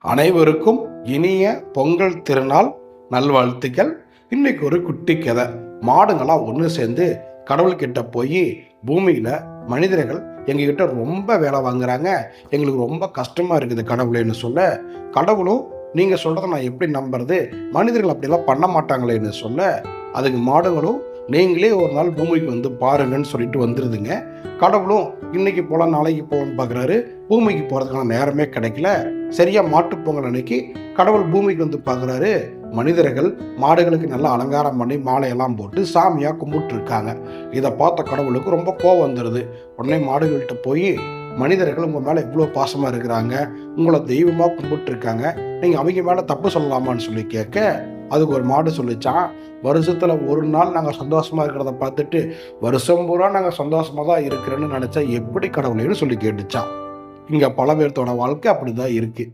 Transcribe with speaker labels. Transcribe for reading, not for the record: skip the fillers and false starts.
Speaker 1: அனைவருக்கும் இனிய பொங்கல் திருநாள் நல்வாழ்த்துக்கள். இன்னைக்கு ஒரு குட்டி கதை. மாடுங்களாம் ஒன்று சேர்ந்து கடவுள்கிட்ட போய், பூமியில் மனிதர்கள் எங்ககிட்ட ரொம்ப வேலை வாங்குறாங்க, எங்களுக்கு ரொம்ப கஷ்டமாக இருக்குது கடவுளேன்னு சொல்ல, கடவுளும் நீங்கள் சொல்கிறத நான் எப்படி நம்புறது, மனிதர்கள் அப்படிலாம் பண்ண மாட்டாங்களேன்னு சொல்ல, அதுக்கு மாடுங்களும் நீங்களே ஒரு நாள் பூமிக்கு வந்து பாருங்கன்னு சொல்லிட்டு வந்துடுதுங்க. கடவுளும் இன்னைக்கு போகலாம் நாளைக்கு போகலான்னு பார்க்குறாரு. பூமிக்கு போகிறதுக்கான நேரமே கிடைக்கல. சரியாக மாட்டுப்பொங்கல் அன்னைக்கு கடவுள் பூமிக்கு வந்து பார்க்குறாரு. மனிதர்கள் மாடுகளுக்கு நல்லா அலங்காரம் பண்ணி மாலையெல்லாம் போட்டு சாமியாக கும்பிட்டுருக்காங்க. இதை பார்த்த கடவுளுக்கு ரொம்ப கோவம் வந்துடுது. உடனே மாடுகள்கிட்ட போய், மனிதர்கள் உங்கள் மேலே இவ்வளோ பாசமாக இருக்கிறாங்க, உங்களை தெய்வமாக கும்பிட்டுருக்காங்க, நீங்கள் அவங்க மேலே தப்பு சொல்லலாமான்னு சொல்லி கேட்க, அதுக்கு ஒரு மாடு சொல்லிச்சான், வருஷத்தில் ஒரு நாள் நாங்கள் சந்தோஷமாக இருக்கிறத பார்த்துட்டு வருஷம் பூரா நாங்கள் சந்தோஷமாக தான் இருக்கிறேன்னு நினச்சா எப்படி கடவுளேன்னு சொல்லி கேட்டுச்சான். இங்கே பல பேர்த்தோட வாழ்க்கை அப்படி தான் இருக்குது.